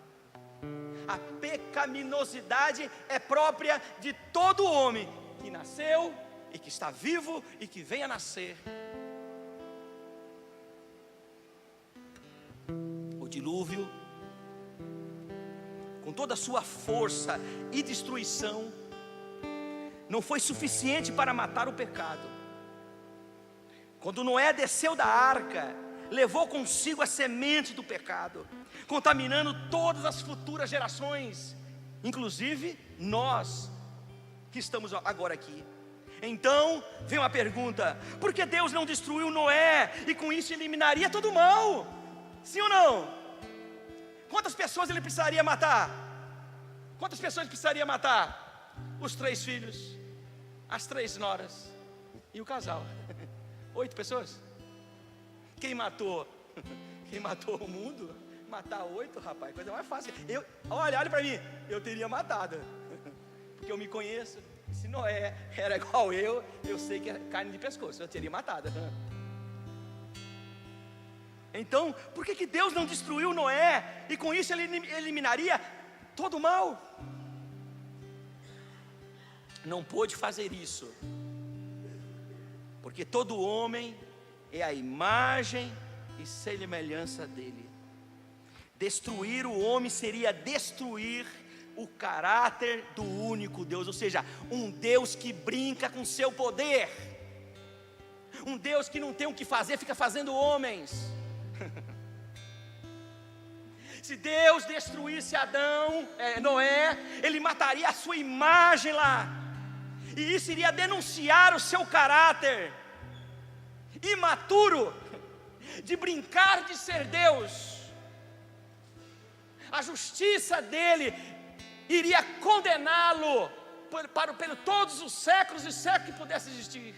Speaker 1: A pecaminosidade é própria de todo homem que nasceu e que está vivo e que vem a nascer. O dilúvio, com toda a sua força e destruição, não foi suficiente para matar o pecado. Quando Noé desceu da arca, levou consigo a semente do pecado, contaminando todas as futuras gerações, inclusive nós que estamos agora aqui. Então vem uma pergunta: por que Deus não destruiu Noé e com isso eliminaria todo o mal? Sim ou não? Quantas pessoas ele precisaria matar? Quantas pessoas ele precisaria matar? Os 3 filhos, as 3 noras e o casal. 8 pessoas? Quem matou? Quem matou o mundo? Matar 8, rapaz, coisa mais fácil. Olha para mim, eu teria matado, porque eu me conheço. Se Noé era igual eu sei que é carne de pescoço, eu teria matado. Então, por que Deus não destruiu Noé e com isso ele eliminaria todo o mal? Não pôde fazer isso, porque todo homem é a imagem e semelhança dele. Destruir o homem seria destruir o caráter do único Deus, ou seja, um Deus que brinca com seu poder, um Deus que não tem o que fazer, fica fazendo homens. Se Deus destruísse Noé, ele mataria a sua imagem lá, e isso iria denunciar o seu caráter imaturo de brincar de ser Deus. A justiça dele iria condená-lo por todos os séculos e séculos que pudesse existir.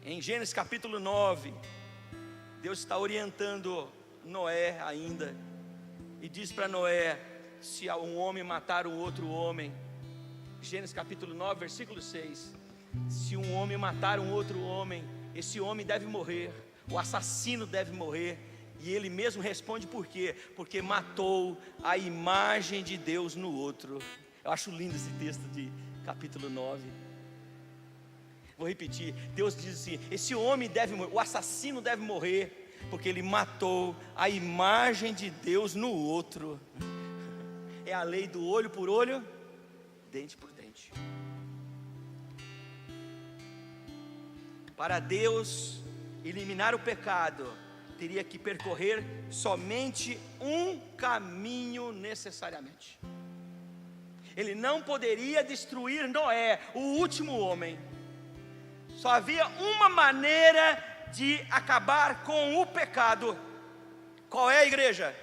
Speaker 1: Em Gênesis capítulo 9, Deus está orientando Noé ainda, e diz para Noé: se um homem matar um outro homem, Gênesis capítulo 9, versículo 6, se um homem matar um outro homem, esse homem deve morrer, o assassino deve morrer. E ele mesmo responde por quê? Porque matou a imagem de Deus no outro. Eu acho lindo esse texto de capítulo 9. Vou repetir, Deus diz assim: esse homem deve morrer, o assassino deve morrer, porque ele matou a imagem de Deus no outro. É a lei do olho por olho, dente por dente. Para Deus eliminar o pecado, teria que percorrer somente um caminho necessariamente. Ele não poderia destruir Noé, o último homem. Só havia uma maneira de acabar com o pecado. Qual é, a igreja?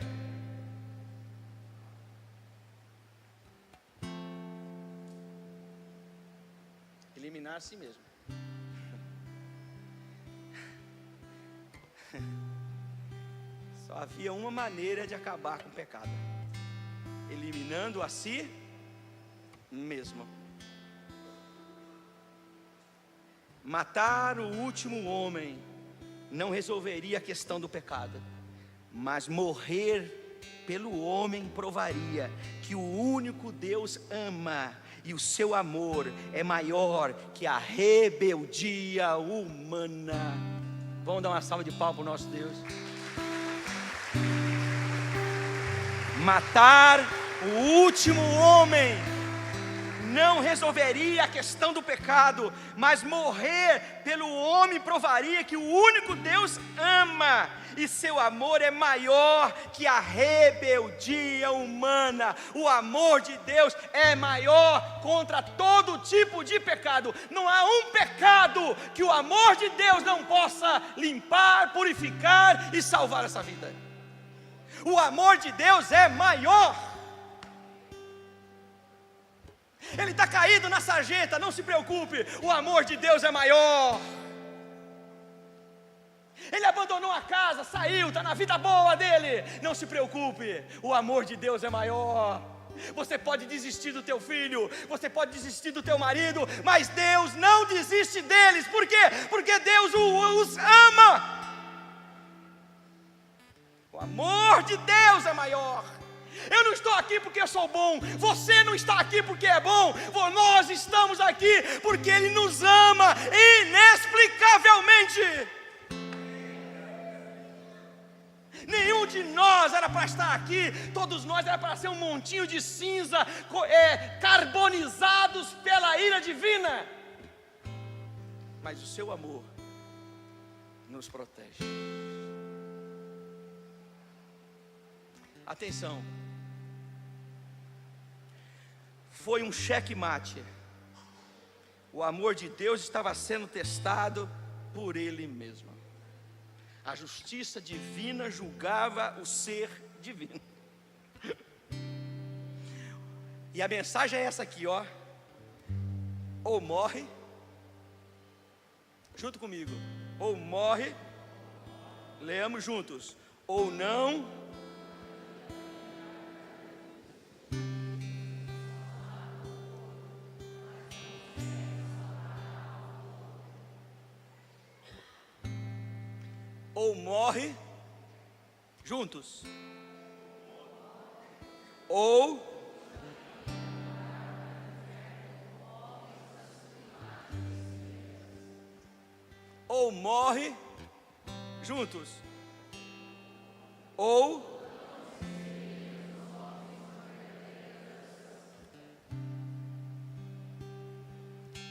Speaker 1: Eliminar a si mesmo. Só havia uma maneira de acabar com o pecado: eliminando a si mesmo. Matar o último homem não resolveria a questão do pecado, mas morrer pelo homem provaria que o único Deus ama e o seu amor é maior que a rebeldia humana. Vamos dar uma salva de palmas para o nosso Deus. Matar o último homem não resolveria a questão do pecado, mas morrer pelo homem provaria que o único Deus ama e seu amor é maior que a rebeldia humana. O amor de Deus é maior contra todo tipo de pecado. Não há um pecado que o amor de Deus não possa limpar, purificar e salvar essa vida. O amor de Deus é maior. Ele está caído na sarjeta, não se preocupe, o amor de Deus é maior. Ele abandonou a casa, saiu, está na vida boa dele, não se preocupe, o amor de Deus é maior. Você pode desistir do teu filho, você pode desistir do teu marido, mas Deus não desiste deles. Por quê? Porque Deus os ama. O amor de Deus é maior. Eu não estou aqui porque eu sou bom, você não está aqui porque é bom, nós estamos aqui porque Ele nos ama inexplicavelmente. Nenhum de nós era para estar aqui, todos nós era para ser um montinho de cinza, carbonizados pela ira divina. Mas o seu amor nos protege. Atenção. Foi um checkmate. O amor de Deus estava sendo testado por Ele mesmo. A justiça divina julgava o ser divino. E a mensagem é essa aqui, ó. Ou morre, junto comigo, ou morre, leamos juntos, ou não. Ou morre, juntos, ou morre, juntos, ou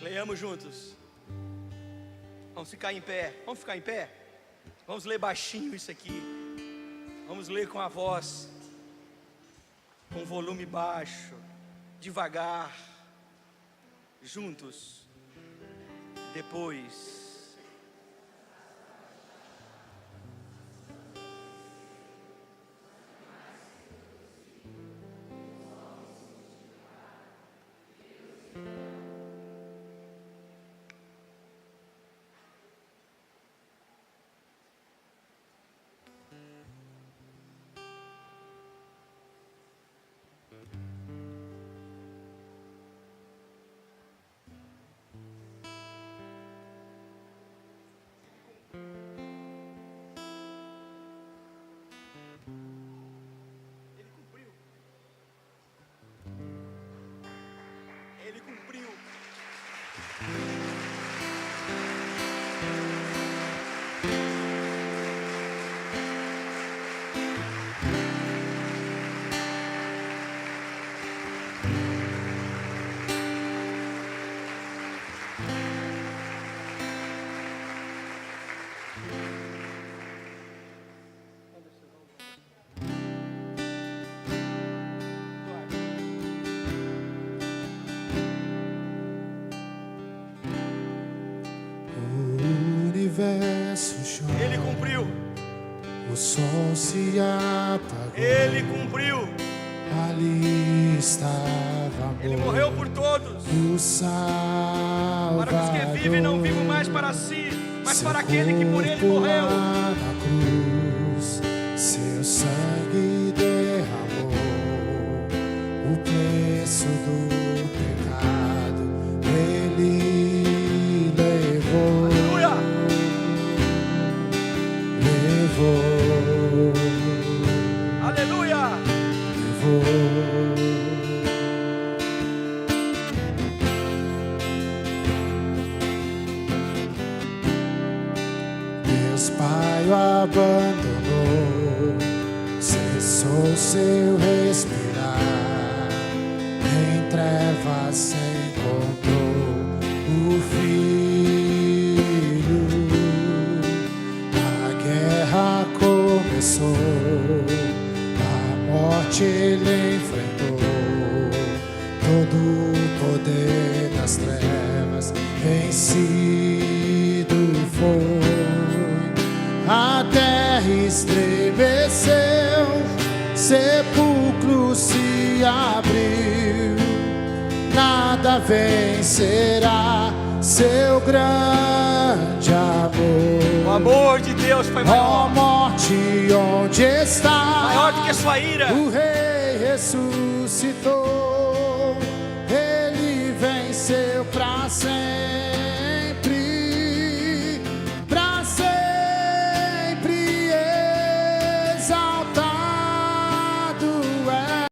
Speaker 1: leiamos juntos. Vamos ficar em pé, vamos ficar em pé. Vamos ler baixinho isso aqui. Vamos ler com a voz, com volume baixo, devagar, juntos. Depois. Ele cumpriu. Ele cumpriu.
Speaker 2: O sol se apagou.
Speaker 1: Ele cumpriu.
Speaker 2: Ali estava amor.
Speaker 1: Ele morreu por todos.
Speaker 2: O Salvador.
Speaker 1: Para os que vivem, não vivem mais para si, mas para aquele que por ele morreu.
Speaker 2: Na cruz, seu sangue derramou o preço do pecado. Ele levou. Pai o abandonou, cessou seu respirar, em trevas se encontrou o Filho. A guerra começou, a morte ele enfrentou, todo o poder das trevas vencido foi. A terra estremeceu, sepulcro se abriu, nada vencerá seu grande amor.
Speaker 1: O amor de Deus foi
Speaker 2: Ó
Speaker 1: maior,
Speaker 2: morte, onde está?
Speaker 1: maior do que a sua ira.
Speaker 2: O Rei ressuscitou, ele venceu pra sempre.